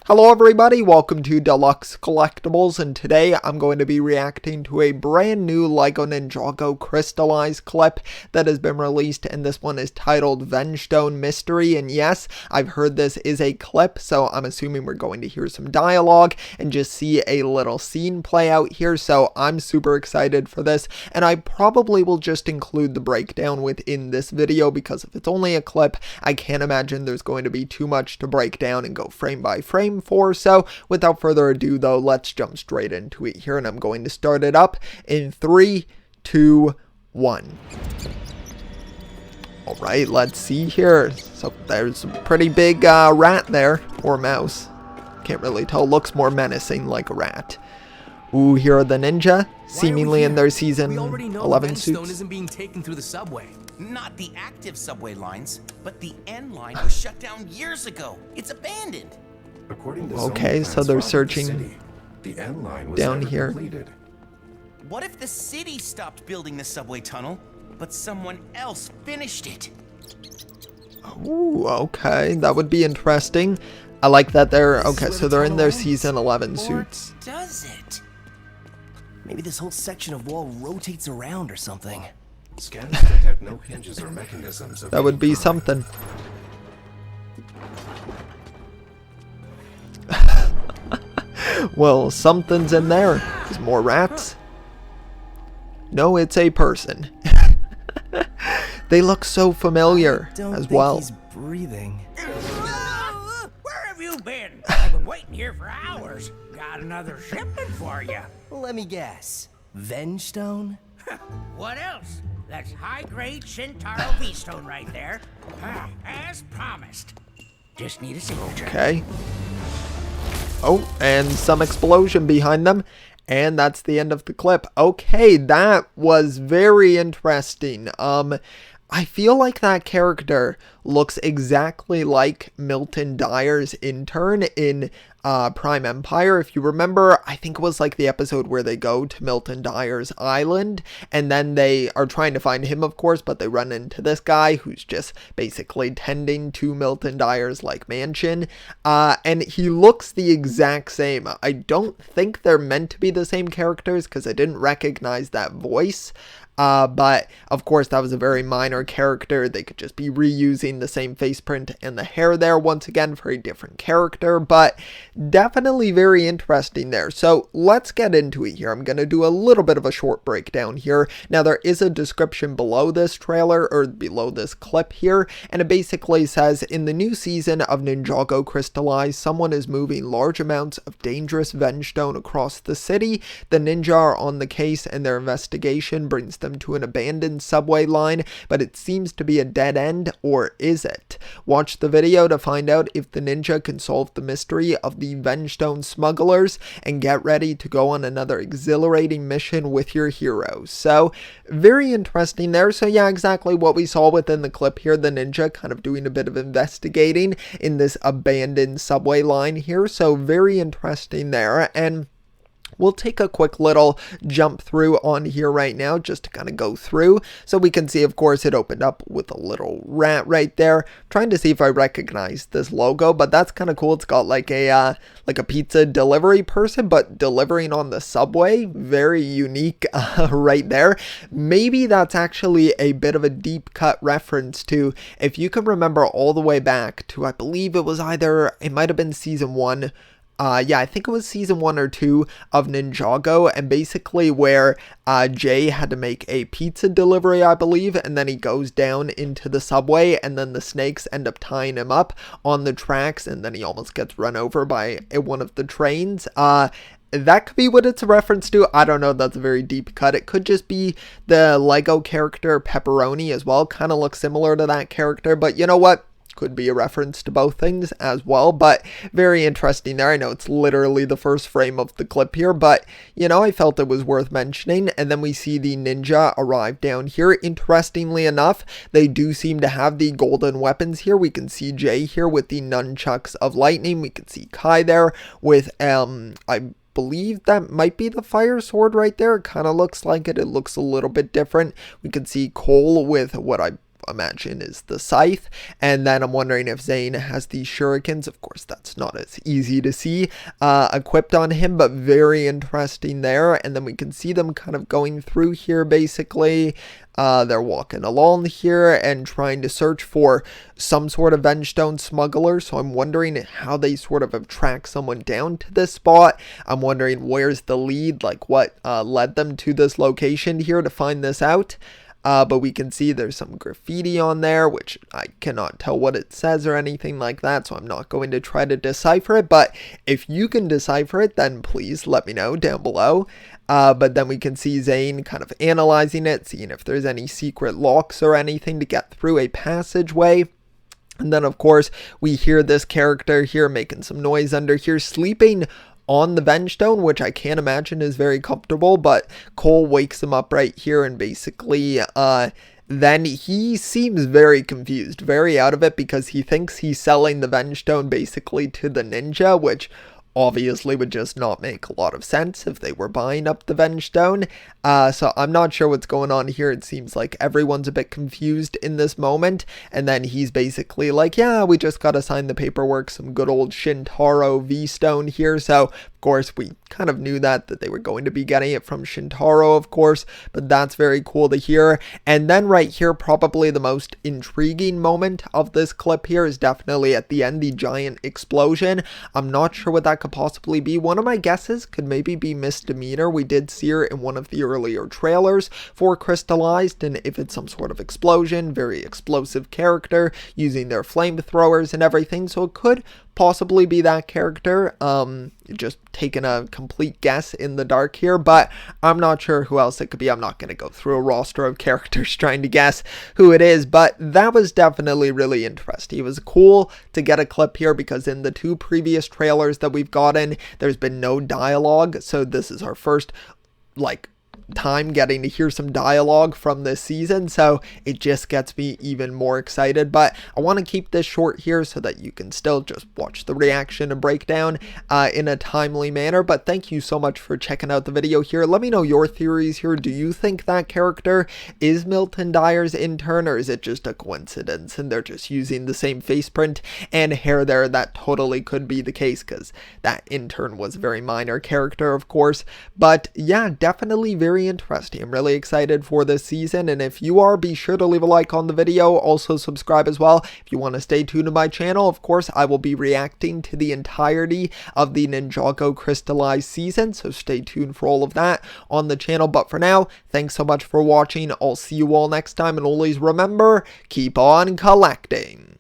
Hello everybody, welcome to Deluxe Collectibles, and today I'm going to be reacting to a brand new LEGO Ninjago Crystalized clip that has been released, and this one is titled Vengestone Mystery. And yes, I've heard this is a clip, so I'm assuming we're going to hear some dialogue and just see a little scene play out here, so I'm super excited for this, and I probably will just include the breakdown within this video because if it's only a clip, I can't imagine there's going to be too much to break down and go frame by frame for. So without further ado though, let's jump straight into it here, and I'm going to start it up in 3, 2, 1. Alright, let's see here. So there's a pretty big rat there, or mouse. Can't really tell, looks more menacing like a rat. Ooh, here are the ninja, seemingly in their season 11 suits. Vengestone isn't being taken through the subway. Not the active subway lines, but the end line was shut down years ago. It's abandoned. According to okay, so they're searching the end line was down never here. completed. What if the city stopped building the subway tunnel, but someone else finished it? Ooh, okay, that would be interesting. I like that they're, okay, so they're in their season 11 suits. Or does it? Maybe this whole section of wall rotates around or something. Scans detect no hinges or mechanisms of That would any be kind. something. Well, something's in there. There's more rats. No, it's a person. They look so familiar as well. He's breathing. Where have you been? I've been waiting here for hours. Got another shipment for you. Let me guess. Vengestone? What else? That's high-grade Shintaro V-Stone right there. As promised. Just need a signature. Okay. Oh, and some explosion behind them. And that's the end of the clip. Okay, that was very interesting. I feel like that character looks exactly like Milton Dyer's intern in Prime Empire. If you remember, I think it was like the episode where they go to Milton Dyer's island and then they are trying to find him, of course, but they run into this guy who's just basically tending to Milton Dyer's like mansion, and he looks the exact same. I don't think they're meant to be the same characters because I didn't recognize that voice. But of course that was a very minor character. They could just be reusing the same face print and the hair there once again for a different character, but definitely very interesting there. So let's get into it here. I'm going to do a little bit of a short breakdown here. Now there is a description below this trailer or below this clip here, and it basically says, in the new season of Ninjago Crystalized, someone is moving large amounts of dangerous Vengestone across the city. The ninja are on the case and their investigation brings them to an abandoned subway line, but it seems to be a dead end, or is it? Watch the video to find out if the ninja can solve the mystery of the Vengestone smugglers, and get ready to go on another exhilarating mission with your heroes. So very interesting there. So yeah, exactly what we saw within the clip here, the ninja kind of doing a bit of investigating in this abandoned subway line here. So very interesting there, and we'll take a quick little jump through on here right now just to kind of go through. So we can see, of course, it opened up with a little rat right there. Trying to see if I recognize this logo, but that's kind of cool. It's got like a pizza delivery person, but delivering on the subway. Very unique right there. Maybe that's actually a bit of a deep cut reference to, if you can remember all the way back to, I believe it was it might have been season 1. Yeah, I think it was season 1 or 2 of Ninjago, and basically where Jay had to make a pizza delivery, I believe, and then he goes down into the subway, and then the snakes end up tying him up on the tracks, and then he almost gets run over by one of the trains. That could be what it's a reference to. I don't know. That's a very deep cut. It could just be the Lego character Pepperoni as well. Kind of looks similar to that character, but you know what? Could be a reference to both things as well, but very interesting there. I know it's literally the first frame of the clip here, but you know, I felt it was worth mentioning. And then we see the ninja arrive down here. Interestingly enough, they do seem to have the golden weapons here. We can see Jay here with the nunchucks of lightning. We can see Kai there with I believe that might be the fire sword right there. It kind of looks like it. It looks a little bit different. We can see Cole with what I imagine is the scythe. And then I'm wondering if Zane has these shurikens. Of course, that's not as easy to see equipped on him, but very interesting there. And then we can see them kind of going through here basically. They're walking along here and trying to search for some sort of Vengestone smuggler. So I'm wondering how they sort of have tracked someone down to this spot. I'm wondering where's the lead, like what led them to this location here to find this out. But we can see there's some graffiti on there, which I cannot tell what it says or anything like that, so I'm not going to try to decipher it. But if you can decipher it, then please let me know down below. But then we can see Zane kind of analyzing it, seeing if there's any secret locks or anything to get through a passageway. And then, of course, we hear this character here making some noise under here, sleeping on the Vengestone, which I can't imagine is very comfortable, but Cole wakes him up right here, and basically then he seems very confused, very out of it, because he thinks he's selling the Vengestone basically to the ninja, which obviously would just not make a lot of sense if they were buying up the Vengestone. So I'm not sure what's going on here. It seems like everyone's a bit confused in this moment. And then he's basically like, yeah, we just got to sign the paperwork. Some good old Shintaro V-Stone here. So, of course, we kind of knew that they were going to be getting it from Shintaro, of course. But that's very cool to hear. And then right here, probably the most intriguing moment of this clip here is definitely at the end, the giant explosion. I'm not sure what that could possibly be. One of my guesses could maybe be Misdemeanor. We did see her in one of the earlier trailers for Crystalized, and if it's some sort of explosion, very explosive character using their flamethrowers and everything, so it could possibly be that character. Just taking a complete guess in the dark here, but I'm not sure who else it could be. I'm not going to go through a roster of characters trying to guess who it is, but that was definitely really interesting. It was cool to get a clip here because in the two previous trailers that we've gotten, there's been no dialogue, so this is our first time getting to hear some dialogue from this season, so it just gets me even more excited. But I want to keep this short here so that you can still just watch the reaction and breakdown in a timely manner. But thank you so much for checking out the video here. Let me know your theories here. Do you think that character is Milton Dyer's intern, or is it just a coincidence and they're just using the same face print and hair there? That totally could be the case, because that intern was a very minor character, of course. But yeah, definitely very interesting. I'm really excited for this season, and if you are, be sure to leave a like on the video. Also subscribe as well if you want to stay tuned to my channel. Of course, I will be reacting to the entirety of the Ninjago Crystalized season, so stay tuned for all of that on the channel. But for now, thanks so much for watching. I'll see you all next time, and always remember, keep on collecting.